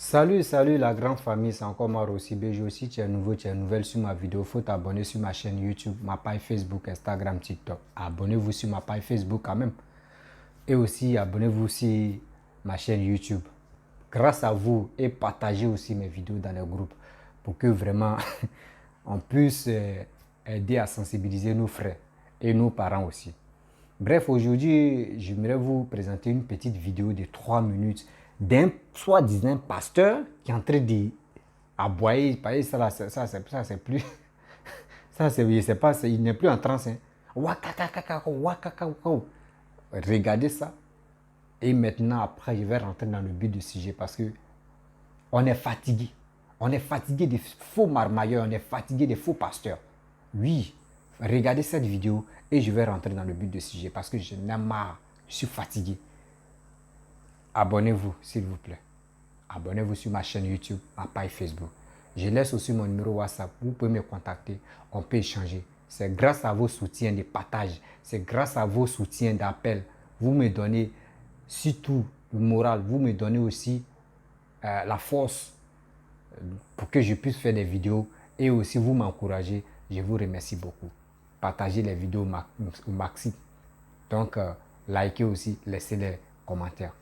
Salut la grande famille, c'est encore moi Rossi BG. Si tu es nouveau, tu es nouvelle sur ma vidéo, faut t'abonner sur ma chaîne YouTube, ma page Facebook, Instagram, TikTok. Abonnez-vous sur ma page Facebook quand même. Et aussi abonnez-vous sur ma chaîne YouTube. Grâce à vous, et partagez aussi mes vidéos dans les groupes pour que vraiment on puisse aider à sensibiliser nos frères et nos parents aussi. Bref, aujourd'hui, j'aimerais vous présenter une petite vidéo de 3 minutes d'un soi-disant pasteur qui est en train d'aboyer. Ça, c'est plus. Ça, c'est pas, il n'est plus en transe. Hein. Regardez ça. Et maintenant, après, je vais rentrer dans le but du sujet parce que on est fatigué. On est fatigué des faux marmailleurs, on est fatigué des faux pasteurs. Oui, regardez cette vidéo et je vais rentrer dans le but du sujet parce que je n'ai marre, je suis fatigué. Abonnez-vous, s'il vous plaît. Abonnez-vous sur ma chaîne YouTube, ma page Facebook. Je laisse aussi mon numéro WhatsApp. Vous pouvez me contacter, on peut échanger. C'est grâce à vos soutiens de partage, c'est grâce à vos soutiens d'appel. Vous me donnez surtout le moral, vous me donnez aussi la force pour que je puisse faire des vidéos et aussi vous m'encouragez. Je vous remercie beaucoup. Partagez les vidéos au maxi. Donc, likez aussi, laissez les commentaires.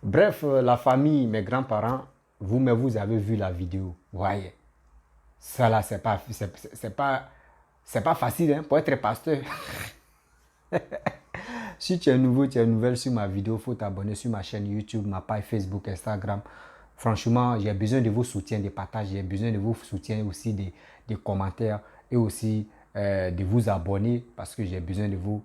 Bref, la famille, mes grands-parents, vous avez vu la vidéo. Voyez, ça là, c'est pas facile hein, pour être pasteur. Si tu es nouveau, tu es nouvelle sur ma vidéo, il faut t'abonner sur ma chaîne YouTube, ma page Facebook, Instagram. Franchement, j'ai besoin de vos soutiens, des partages, j'ai besoin de vos soutiens aussi, des commentaires et aussi de vous abonner parce que j'ai besoin de vos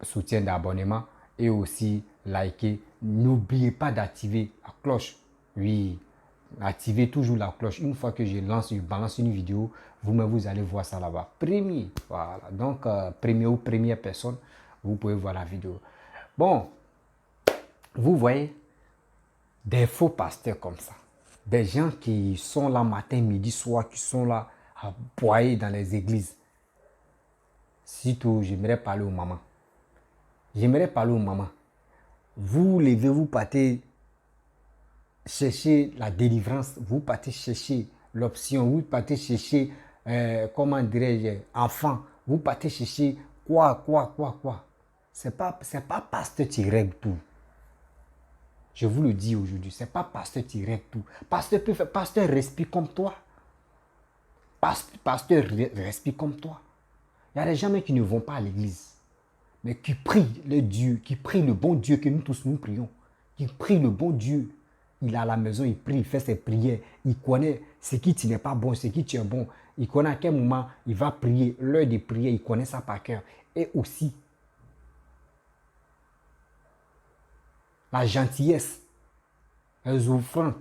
soutiens d'abonnement et aussi liker. N'oubliez pas d'activer la cloche. Oui, activez toujours la cloche. Une fois que je balance une vidéo, vous-même vous allez voir ça là-bas. Premier, voilà. Donc, premier ou première personne, vous pouvez voir la vidéo. Bon, vous voyez, des faux pasteurs comme ça. Des gens qui sont là matin, midi, soir, qui sont là à boyer dans les églises. Surtout, j'aimerais parler aux mamans. J'aimerais parler aux mamans. Vous levez, vous partez chercher la délivrance, vous partez chercher l'option, vous partez chercher, comment dirais-je, enfant, vous partez chercher quoi. C'est pas pasteur qui règle tout. Je vous le dis aujourd'hui, c'est pas pasteur qui règle tout. Pasteur respire comme toi. Pasteur respire comme toi. Il y a des gens qui ne vont pas à l'église, mais qui prient le Dieu, qui prient le bon Dieu que nous tous nous prions. Qui prient le bon Dieu. Il est à la maison, il prie, il fait ses prières. Il connaît ce qui n'est pas bon, ce qui est bon. Il connaît à quel moment il va prier. L'heure de prière, il connaît ça par cœur. Et aussi, la gentillesse, les offrandes,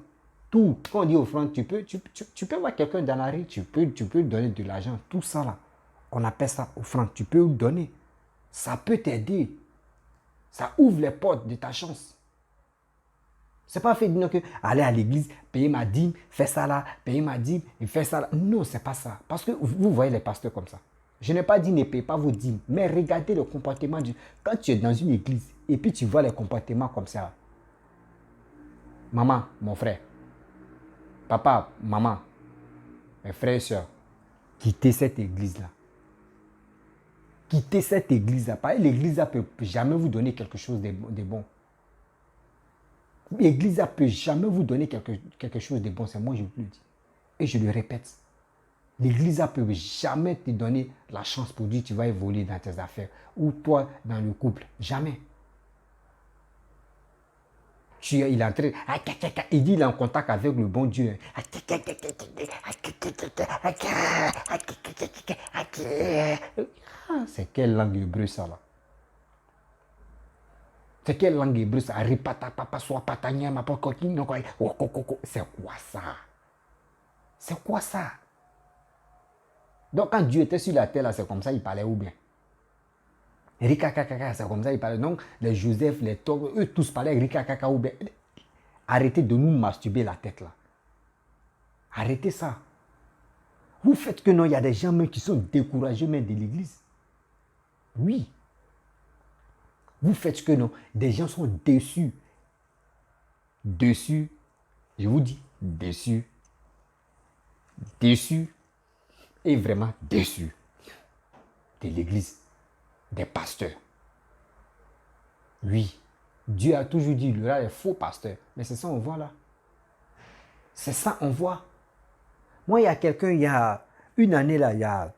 tout. Quand on dit offrande, tu peux voir quelqu'un dans la rue, tu peux lui donner de l'argent. Tout ça là, on appelle ça offrande. Tu peux lui donner. Ça peut t'aider. Ça ouvre les portes de ta chance. C'est pas fait de dire que aller à l'église, payer ma dîme, faire ça là, payer ma dîme et faire ça là. Non, c'est pas ça. Parce que vous voyez les pasteurs comme ça. Je n'ai pas dit ne payez pas vos dîmes, mais regardez le comportement du. Quand tu es dans une église et puis tu vois les comportements comme ça. Maman, mon frère, papa, maman, mes frères et sœurs, quittez cette église-là. Quittez cette église-là. Parce que l'église-là ne peut jamais vous donner quelque chose de bon. L'église ne peut jamais vous donner quelque chose de bon. C'est moi, je vous le dis. Et je le répète. L'église ne peut jamais te donner la chance pour dire que tu vas évoluer dans tes affaires. Ou toi, dans le couple. Jamais. Il est en train, il dit qu'il est en contact avec le bon Dieu. C'est quelle langue hébreu ça là? C'est quelle langue hébreu ça? C'est quoi ça? C'est quoi ça? Donc quand Dieu était sur la terre là, c'est comme ça il parlait ou bien? Rikakakaka, c'est comme ça il parlait. Donc les Joseph, les Togo, eux tous parlaient rikakaka ou bien. Arrêtez de nous masturber la tête là. Arrêtez ça. Vous faites que non, il y a des gens même qui sont découragés même de l'église. Oui. Vous faites que non, des gens sont déçus. Déçus. Je vous dis, déçus. Déçus. Et vraiment déçus de l'église, des pasteurs. Oui. Dieu a toujours dit, il y aura des faux pasteurs. Mais c'est ça on voit là. C'est ça on voit. Moi, il y a quelqu'un, il y a une année là, il y a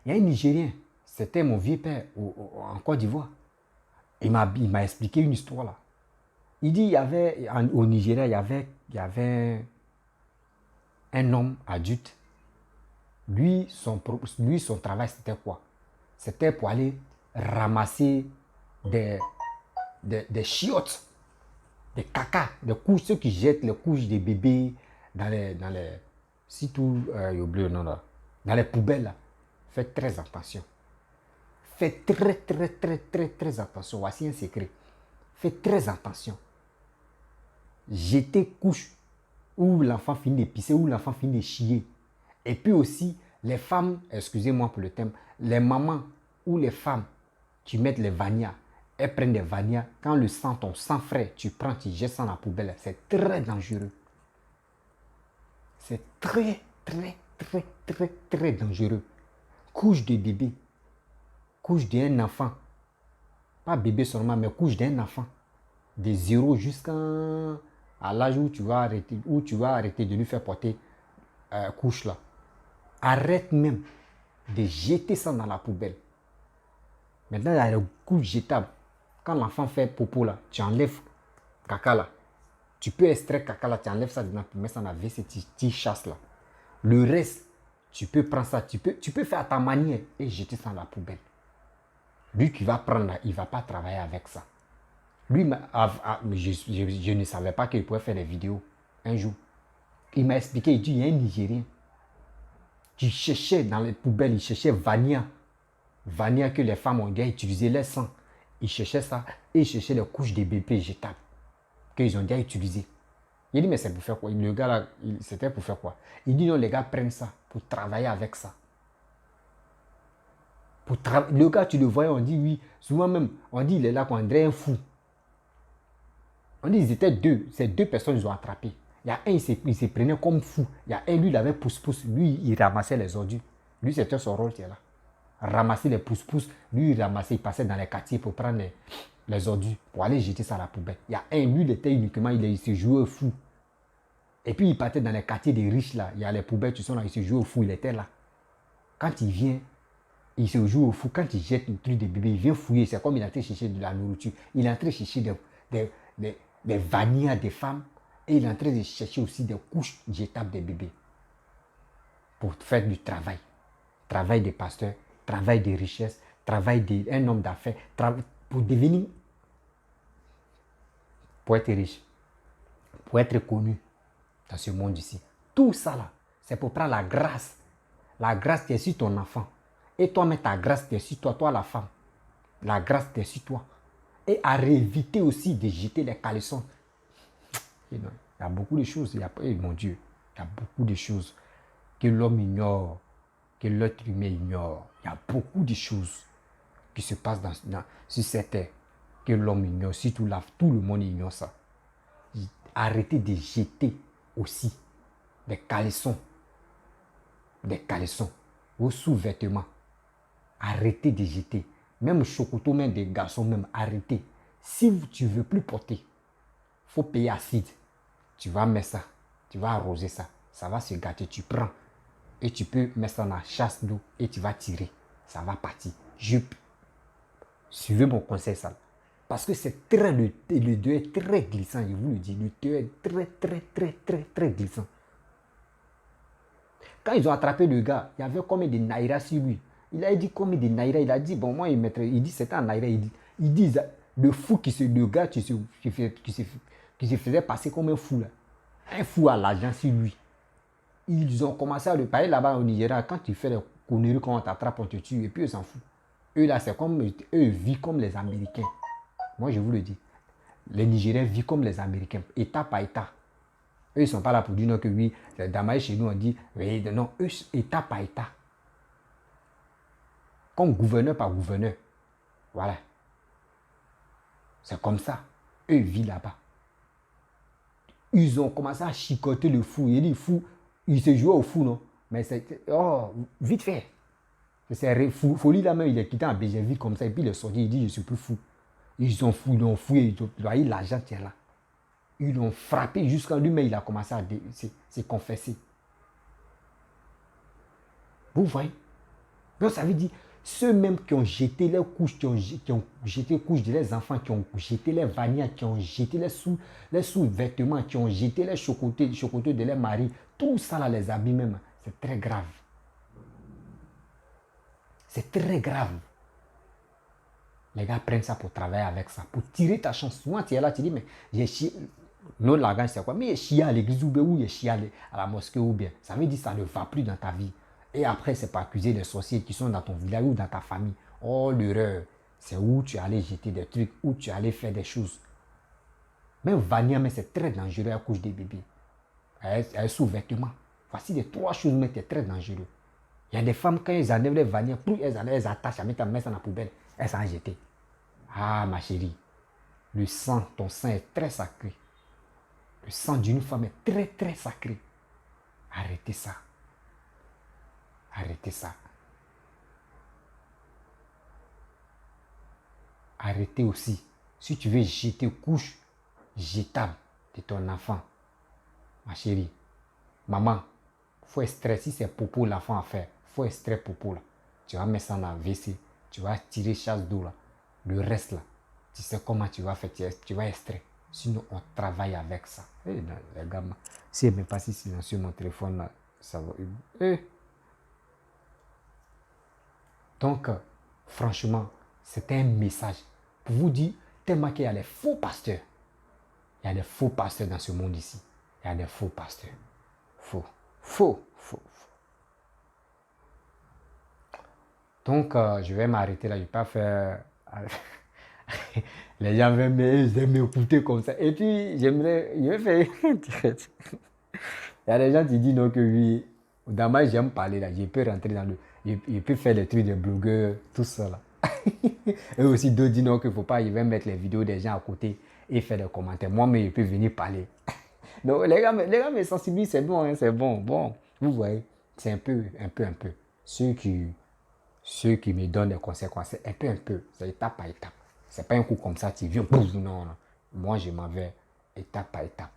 un Nigérien. C'était mon vieux père en Côte d'Ivoire. Il m'a expliqué une histoire là. Il dit, au Nigeria, il y avait un homme adulte. Lui, son travail, c'était quoi? C'était pour aller ramasser des chiottes, des caca, des couches, ceux qui jettent les couches des bébés dans les dans les poubelles là. Faites très attention. Faites très attention. Voici un secret. Faites très attention. Jetez couches où l'enfant finit de pisser, où l'enfant finit de chier. Et puis aussi, les femmes, excusez-moi pour le thème, les mamans ou les femmes qui mettent les vanias, elles prennent des vanias. Quand le sang, ton sang frais, tu prends, tu jettes ça dans la poubelle. C'est très dangereux. C'est très dangereux. Couche de bébé. Couche d'un enfant. Pas bébé seulement, mais couche d'un enfant. De 0 jusqu'à l'âge où tu vas arrêter de lui faire porter couche là. Arrête même de jeter ça dans la poubelle. Maintenant, il y a les couches jetables. Quand l'enfant fait popo là, tu enlèves caca là. Tu peux extraire caca là, tu enlèves ça dedans pour mettre ça dans la WC, tu chasses là. Le reste, tu peux prendre ça, tu peux faire à ta manière et jeter ça dans la poubelle. Lui qui va prendre là, il ne va pas travailler avec ça. Lui, je ne savais pas qu'il pouvait faire des vidéos un jour. Il m'a expliqué, il dit, il y a un Nigérien qui cherchait dans les poubelles, il cherchait Vania. Vania que les femmes ont déjà utilisé les sangs. Il cherchait ça et il cherchait les couches des bébés jetables qu'ils ont déjà utilisées. Il dit, mais c'est pour faire quoi? Le gars là, c'était pour faire quoi? Il dit, non, les gars prennent ça pour travailler avec ça. Le gars, tu le voyais, on dit, oui, souvent même, on dit, il est là, qu'on dirait un fou. On dit, ils étaient deux, ces deux personnes, ils ont attrapé. Il y a un, il se prenait comme fou. Il y a un, lui, il avait pousse-pousse. Lui, il ramassait les ordures. Lui, c'était son rôle, c'est là. Ramasser les pousse-pousse. Lui, il ramassait, il passait dans les quartiers pour prendre les ordures, pour aller jeter ça à la poubelle. Il y a un, lui, il était uniquement, il se jouait au fou. Et puis, il partait dans les quartiers des riches, là. Il y a les poubelles, tu sais, là, il se jouait au fou, il était là. Quand il vient, il se joue au fou. Quand il jette un truc de bébé, il vient fouiller. C'est comme il est en train de chercher de la nourriture. Il est en train de chercher des vanillas des femmes. Et il est en train de chercher aussi des couches jetables des bébés. Pour faire du travail. Travail des pasteurs, travail des richesses, travail d'un homme d'affaires. Pour devenir, pour être riche, pour être connu dans ce monde ici. Tout ça là, c'est pour prendre la grâce. La grâce qui est sur ton enfant. Et toi, mets ta grâce qui est sur toi, toi la femme. La grâce qui est sur toi. Et à éviter aussi de jeter les caleçons. Il y a beaucoup de choses, mon Dieu, il y a beaucoup de choses que l'homme ignore, que l'être humain ignore. Il y a beaucoup de choses qui se passent sur cette terre que l'homme ignore, surtout là, tout le monde ignore ça. Arrêtez de jeter aussi des caleçons, vos sous-vêtements. Arrêtez de jeter. Même chocoto, même des garçons, même arrêtez. Si tu ne veux plus porter, il faut payer acide. Tu vas mettre ça, tu vas arroser ça, ça va se gâter, tu prends. Et tu peux mettre ça dans la chasse d'eau et tu vas tirer. Ça va partir. Suivez mon conseil, ça. Parce que c'est le deuil est très glissant, je vous le dis. Le deuil est très glissant. Quand ils ont attrapé le gars, il y avait combien de naira sur lui? Il a dit combien de naira? Il a dit, bon, moi, il dit c'était un naira. Il dit, le fou le gars qui se faisait passer comme un fou, là. Un fou à l'argent sur lui. Ils ont commencé à le parler là-bas au Nigeria. Quand tu fais des conneries, quand on t'attrape, on te tue, et puis ils s'en foutent. Eux là, c'est comme, eux vivent comme les Américains. Moi, je vous le dis. Les Nigériens vivent comme les Américains, État par État. Eux, ils ne sont pas là pour dire non que oui, dans chez nous, on dit, oui, non, eux, État par État. Comme gouverneur par gouverneur. Voilà. C'est comme ça. Eux vivent là-bas. Ils ont commencé à chicoter le fou. Il dit, fou, il se jouait au fou, non? Mais c'est, oh, vite fait. C'est folie là même, il est quitté en BGV comme ça, et puis il est sorti, il dit, je suis plus fou. Ils ont fouillé, ils ont eu l'argent qui est là. Ils l'ont frappé jusqu'à lui-même, il a commencé à se confesser. Vous voyez? Donc ça veut dire, ceux-mêmes qui ont jeté les couches, qui ont jeté les couches de leurs enfants, qui ont jeté les vanillas, qui ont jeté les sous-vêtements, qui ont jeté les chocotés de leurs maris, tout ça là, les habits même, c'est très grave. C'est très grave. Les gars prennent ça pour travailler avec ça, pour tirer ta chance. Souvent, tu es là, tu dis, mais j'ai chié. Notre langage, c'est quoi? Mais j'ai chié à l'église ou bien, j'ai chié à la mosquée ou bien. Ça veut dire que ça ne va plus dans ta vie. Et après, c'est pour accuser les sorciers qui sont dans ton village ou dans ta famille. Oh, l'erreur. C'est où tu allais jeter des trucs, où tu allais faire des choses. Même Vania, mais c'est très dangereux à couche des bébés. Elle sous-vêtement. Voici les trois choses, mais c'est très dangereux. Il y a des femmes, quand elles enlèvent les vanilles, plus elles attachent, elles mettent ça dans la poubelle, elles s'en jettent. Ah, ma chérie, le sang, ton sang est très sacré. Le sang d'une femme est très, très sacré. Arrêtez ça. Arrêtez ça. Arrêtez aussi. Si tu veux jeter couche jetable de ton enfant, ma chérie, maman, il faut extraire. Si c'est popo l'enfant à faire, il faut extraire popo là. Tu vas mettre ça dans la WC. Tu vas tirer chasse d'eau là. Le reste là, tu sais comment tu vas faire, tu vas extraire. Sinon, on travaille avec ça. Eh, non, les gars, si elle n'est pas si silencieux, mon téléphone là, ça va. Eh. Donc, franchement, c'était un message pour vous dire tellement qu'il y a les faux pasteurs. Il y a des faux pasteurs dans ce monde ici. Il y a des faux pasteurs. Faux. Faux. Faux. Faux. Donc, je vais m'arrêter là. Je ne vais pas faire... Les gens vont m'écouter comme ça. Et puis, je vais faire un direct. Il y a des gens qui disent non que oui, dans moi j'aime parler là, je peux rentrer dans le... Je peux faire les trucs de blogueurs, tout ça là. Et aussi d'autres disent non qu'il ne faut pas, je vais mettre les vidéos des gens à côté et faire des commentaires. Moi, mais je peux venir parler. Donc les gars me sensibilisent, c'est bon, hein, c'est bon. Bon, vous voyez, c'est un peu. Ceux qui me donnent des conseils, c'est un peu. C'est étape par étape. C'est pas un coup comme ça, tu viens, boum, non. Moi, je m'en vais étape par étape.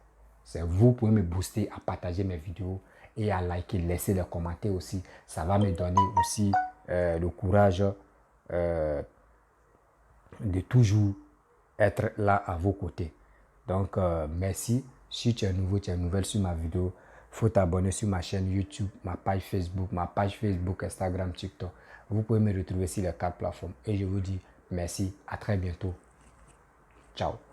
C'est vous pouvez me booster à partager mes vidéos et à liker, laisser des commentaires aussi. Ça va me donner aussi le courage de toujours être là à vos côtés. Donc, merci. Si tu es nouveau, tu es nouvelle sur ma vidéo, il faut t'abonner sur ma chaîne YouTube, ma page Facebook, Instagram, TikTok. Vous pouvez me retrouver sur les 4 plateformes. Et je vous dis merci, à très bientôt. Ciao.